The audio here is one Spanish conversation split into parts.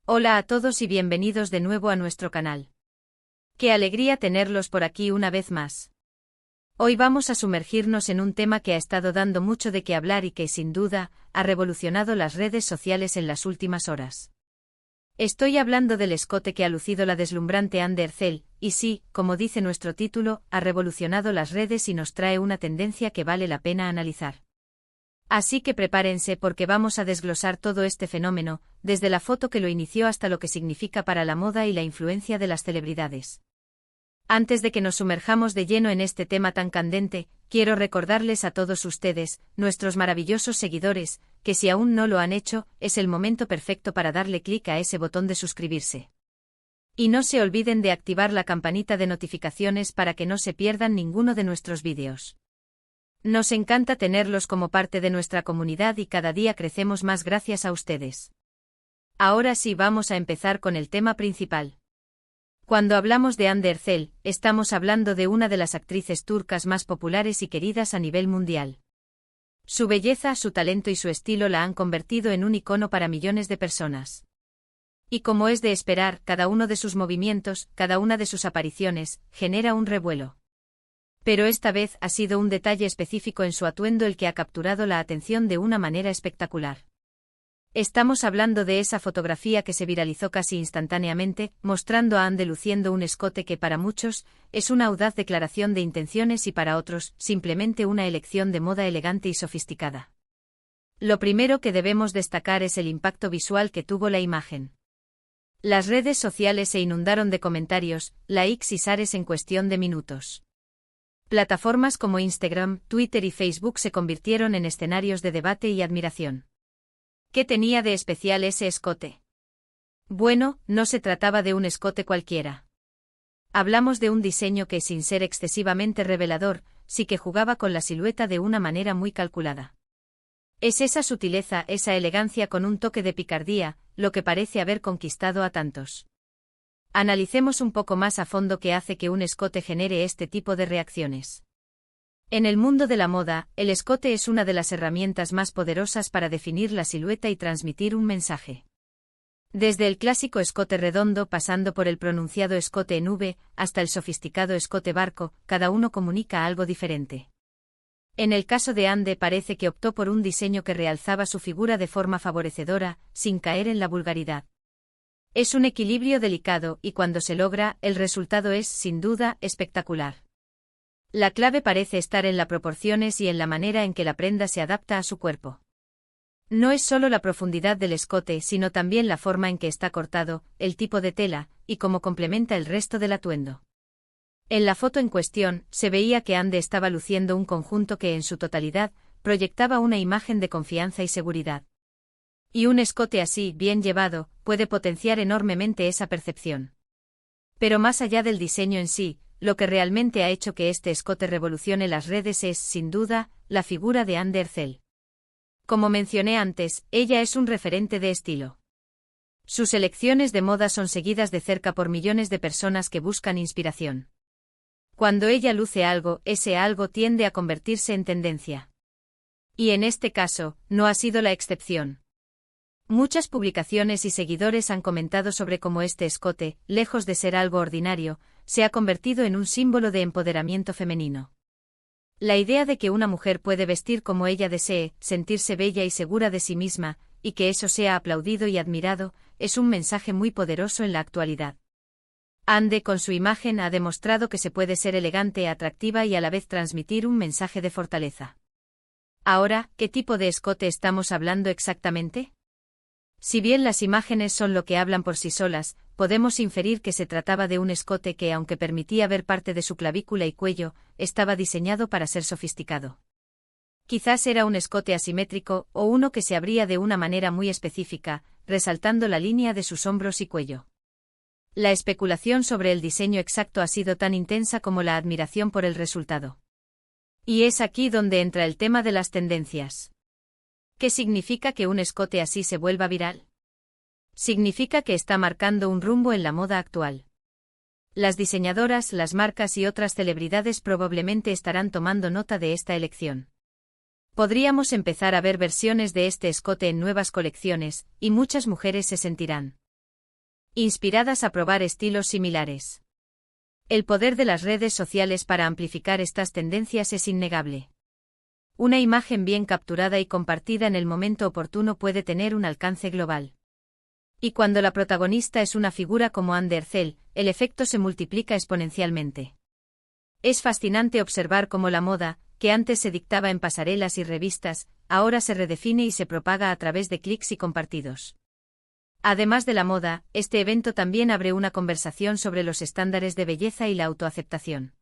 Hola a todos y bienvenidos de nuevo a nuestro canal. Qué alegría tenerlos por aquí una vez más. Hoy vamos a sumergirnos en un tema que ha estado dando mucho de qué hablar y que, sin duda, ha revolucionado las redes sociales en las últimas horas. Estoy hablando del escote que ha lucido la deslumbrante Anne Ercel, y sí, como dice nuestro título, ha revolucionado las redes y nos trae una tendencia que vale la pena analizar. Así que prepárense porque vamos a desglosar todo este fenómeno, desde la foto que lo inició hasta lo que significa para la moda y la influencia de las celebridades. Antes de que nos sumerjamos de lleno en este tema tan candente, quiero recordarles a todos ustedes, nuestros maravillosos seguidores, que si aún no lo han hecho, es el momento perfecto para darle clic a ese botón de suscribirse. Y no se olviden de activar la campanita de notificaciones para que no se pierdan ninguno de nuestros vídeos. Nos encanta tenerlos como parte de nuestra comunidad y cada día crecemos más gracias a ustedes. Ahora sí vamos a empezar con el tema principal. Cuando hablamos de Hande Erçel, estamos hablando de una de las actrices turcas más populares y queridas a nivel mundial. Su belleza, su talento y su estilo la han convertido en un icono para millones de personas. Y como es de esperar, cada uno de sus movimientos, cada una de sus apariciones, genera un revuelo. Pero esta vez ha sido un detalle específico en su atuendo el que ha capturado la atención de una manera espectacular. Estamos hablando de esa fotografía que se viralizó casi instantáneamente, mostrando a Hande luciendo un escote que para muchos es una audaz declaración de intenciones y para otros, simplemente una elección de moda elegante y sofisticada. Lo primero que debemos destacar es el impacto visual que tuvo la imagen. Las redes sociales se inundaron de comentarios, likes y shares en cuestión de minutos. Plataformas como Instagram, Twitter y Facebook se convirtieron en escenarios de debate y admiración. ¿Qué tenía de especial ese escote? Bueno, no se trataba de un escote cualquiera. Hablamos de un diseño que, sin ser excesivamente revelador, sí que jugaba con la silueta de una manera muy calculada. Es esa sutileza, esa elegancia con un toque de picardía, lo que parece haber conquistado a tantos. Analicemos un poco más a fondo qué hace que un escote genere este tipo de reacciones. En el mundo de la moda, el escote es una de las herramientas más poderosas para definir la silueta y transmitir un mensaje. Desde el clásico escote redondo pasando por el pronunciado escote en V, hasta el sofisticado escote barco, cada uno comunica algo diferente. En el caso de Hande parece que optó por un diseño que realzaba su figura de forma favorecedora, sin caer en la vulgaridad. Es un equilibrio delicado y cuando se logra, el resultado es, sin duda, espectacular. La clave parece estar en las proporciones y en la manera en que la prenda se adapta a su cuerpo. No es solo la profundidad del escote, sino también la forma en que está cortado, el tipo de tela, y cómo complementa el resto del atuendo. En la foto en cuestión, se veía que Hande estaba luciendo un conjunto que en su totalidad, proyectaba una imagen de confianza y seguridad. Y un escote así, bien llevado, puede potenciar enormemente esa percepción. Pero más allá del diseño en sí, lo que realmente ha hecho que este escote revolucione las redes es, sin duda, la figura de Hande Erçel. Como mencioné antes, ella es un referente de estilo. Sus elecciones de moda son seguidas de cerca por millones de personas que buscan inspiración. Cuando ella luce algo, ese algo tiende a convertirse en tendencia. Y en este caso, no ha sido la excepción. Muchas publicaciones y seguidores han comentado sobre cómo este escote, lejos de ser algo ordinario, se ha convertido en un símbolo de empoderamiento femenino. La idea de que una mujer puede vestir como ella desee, sentirse bella y segura de sí misma, y que eso sea aplaudido y admirado, es un mensaje muy poderoso en la actualidad. Hande con su imagen ha demostrado que se puede ser elegante, atractiva y a la vez transmitir un mensaje de fortaleza. Ahora, ¿qué tipo de escote estamos hablando exactamente? Si bien las imágenes son lo que hablan por sí solas, podemos inferir que se trataba de un escote que, aunque permitía ver parte de su clavícula y cuello, estaba diseñado para ser sofisticado. Quizás era un escote asimétrico o uno que se abría de una manera muy específica, resaltando la línea de sus hombros y cuello. La especulación sobre el diseño exacto ha sido tan intensa como la admiración por el resultado. Y es aquí donde entra el tema de las tendencias. ¿Qué significa que un escote así se vuelva viral? Significa que está marcando un rumbo en la moda actual. Las diseñadoras, las marcas y otras celebridades probablemente estarán tomando nota de esta elección. Podríamos empezar a ver versiones de este escote en nuevas colecciones, y muchas mujeres se sentirán inspiradas a probar estilos similares. El poder de las redes sociales para amplificar estas tendencias es innegable. Una imagen bien capturada y compartida en el momento oportuno puede tener un alcance global. Y cuando la protagonista es una figura como Anne Derzel, el efecto se multiplica exponencialmente. Es fascinante observar cómo la moda, que antes se dictaba en pasarelas y revistas, ahora se redefine y se propaga a través de clics y compartidos. Además de la moda, este evento también abre una conversación sobre los estándares de belleza y la autoaceptación.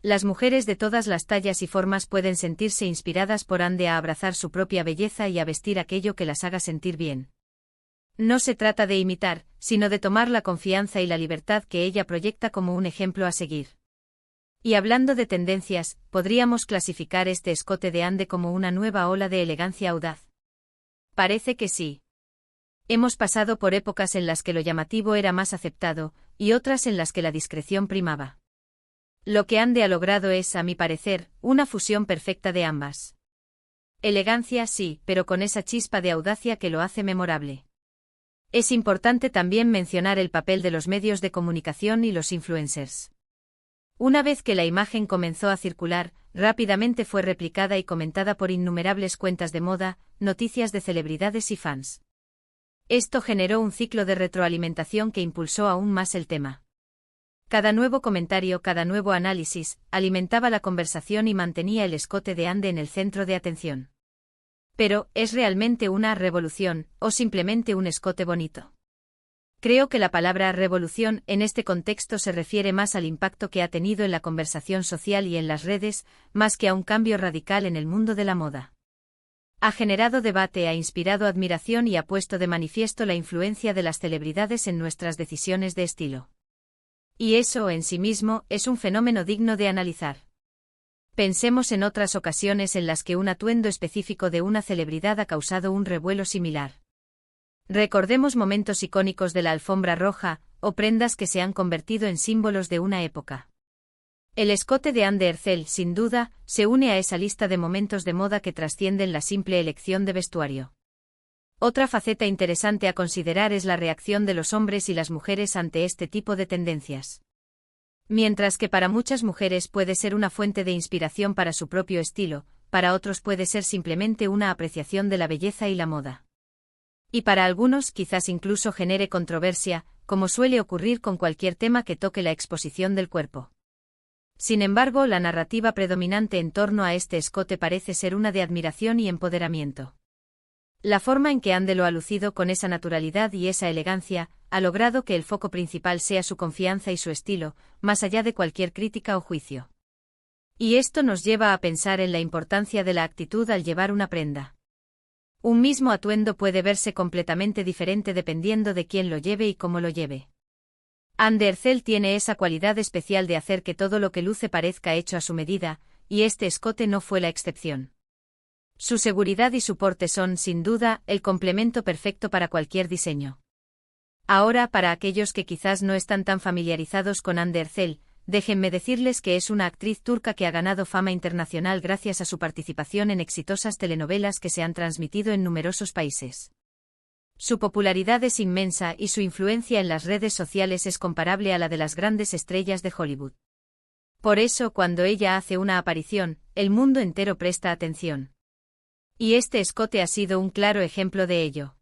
Las mujeres de todas las tallas y formas pueden sentirse inspiradas por Anne a abrazar su propia belleza y a vestir aquello que las haga sentir bien. No se trata de imitar, sino de tomar la confianza y la libertad que ella proyecta como un ejemplo a seguir. Y hablando de tendencias, ¿podríamos clasificar este escote de Anne como una nueva ola de elegancia audaz? Parece que sí. Hemos pasado por épocas en las que lo llamativo era más aceptado, y otras en las que la discreción primaba. Lo que Anne ha logrado es, a mi parecer, una fusión perfecta de ambas. Elegancia sí, pero con esa chispa de audacia que lo hace memorable. Es importante también mencionar el papel de los medios de comunicación y los influencers. Una vez que la imagen comenzó a circular, rápidamente fue replicada y comentada por innumerables cuentas de moda, noticias de celebridades y fans. Esto generó un ciclo de retroalimentación que impulsó aún más el tema. Cada nuevo comentario, cada nuevo análisis, alimentaba la conversación y mantenía el escote de Anne en el centro de atención. Pero, ¿es realmente una revolución, o simplemente un escote bonito? Creo que la palabra revolución en este contexto se refiere más al impacto que ha tenido en la conversación social y en las redes, más que a un cambio radical en el mundo de la moda. Ha generado debate, ha inspirado admiración y ha puesto de manifiesto la influencia de las celebridades en nuestras decisiones de estilo. Y eso, en sí mismo, es un fenómeno digno de analizar. Pensemos en otras ocasiones en las que un atuendo específico de una celebridad ha causado un revuelo similar. Recordemos momentos icónicos de la alfombra roja, o prendas que se han convertido en símbolos de una época. El escote de Anne Derzel, sin duda, se une a esa lista de momentos de moda que trascienden la simple elección de vestuario. Otra faceta interesante a considerar es la reacción de los hombres y las mujeres ante este tipo de tendencias. Mientras que para muchas mujeres puede ser una fuente de inspiración para su propio estilo, para otros puede ser simplemente una apreciación de la belleza y la moda. Y para algunos quizás incluso genere controversia, como suele ocurrir con cualquier tema que toque la exposición del cuerpo. Sin embargo, la narrativa predominante en torno a este escote parece ser una de admiración y empoderamiento. La forma en que Anne lo ha lucido con esa naturalidad y esa elegancia, ha logrado que el foco principal sea su confianza y su estilo, más allá de cualquier crítica o juicio. Y esto nos lleva a pensar en la importancia de la actitud al llevar una prenda. Un mismo atuendo puede verse completamente diferente dependiendo de quién lo lleve y cómo lo lleve. Anne Derzel tiene esa cualidad especial de hacer que todo lo que luce parezca hecho a su medida, y este escote no fue la excepción. Su seguridad y su porte son, sin duda, el complemento perfecto para cualquier diseño. Ahora, para aquellos que quizás no están tan familiarizados con Anne Derzel, déjenme decirles que es una actriz turca que ha ganado fama internacional gracias a su participación en exitosas telenovelas que se han transmitido en numerosos países. Su popularidad es inmensa y su influencia en las redes sociales es comparable a la de las grandes estrellas de Hollywood. Por eso, cuando ella hace una aparición, el mundo entero presta atención. Y este escote ha sido un claro ejemplo de ello.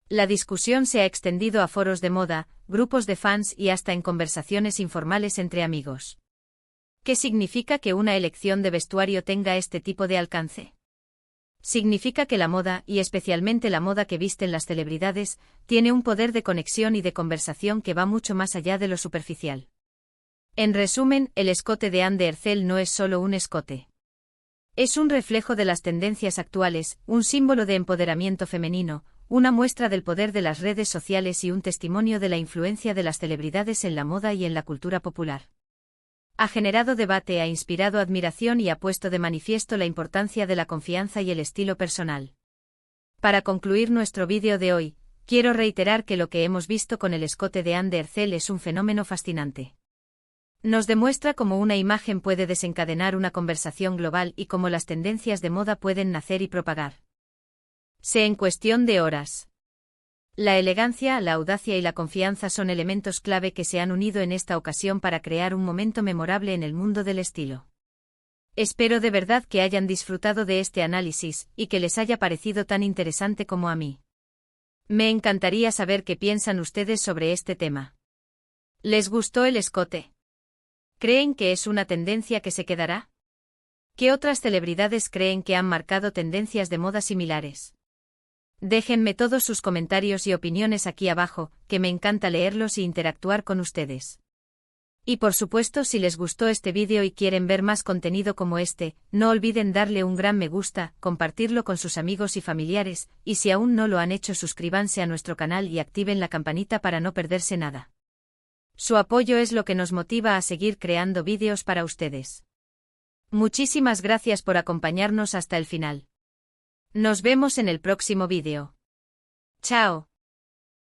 La discusión se ha extendido a foros de moda, grupos de fans y hasta en conversaciones informales entre amigos. ¿Qué significa que una elección de vestuario tenga este tipo de alcance? Significa que la moda, y especialmente la moda que visten las celebridades, tiene un poder de conexión y de conversación que va mucho más allá de lo superficial. En resumen, el escote de Anne Derzel no es solo un escote. Es un reflejo de las tendencias actuales, un símbolo de empoderamiento femenino, una muestra del poder de las redes sociales y un testimonio de la influencia de las celebridades en la moda y en la cultura popular. Ha generado debate, ha inspirado admiración y ha puesto de manifiesto la importancia de la confianza y el estilo personal. Para concluir nuestro vídeo de hoy, quiero reiterar que lo que hemos visto con el escote de Anne Derzel es un fenómeno fascinante. Nos demuestra cómo una imagen puede desencadenar una conversación global y cómo las tendencias de moda pueden nacer y propagar. En cuestión de horas. La elegancia, la audacia y la confianza son elementos clave que se han unido en esta ocasión para crear un momento memorable en el mundo del estilo. Espero de verdad que hayan disfrutado de este análisis, y que les haya parecido tan interesante como a mí. Me encantaría saber qué piensan ustedes sobre este tema. ¿Les gustó el escote? ¿Creen que es una tendencia que se quedará? ¿Qué otras celebridades creen que han marcado tendencias de moda similares? Déjenme todos sus comentarios y opiniones aquí abajo, que me encanta leerlos y interactuar con ustedes. Y por supuesto, si les gustó este vídeo y quieren ver más contenido como este, no olviden darle un gran me gusta, compartirlo con sus amigos y familiares, y si aún no lo han hecho, suscríbanse a nuestro canal y activen la campanita para no perderse nada. Su apoyo es lo que nos motiva a seguir creando vídeos para ustedes. Muchísimas gracias por acompañarnos hasta el final. Nos vemos en el próximo vídeo. Chao.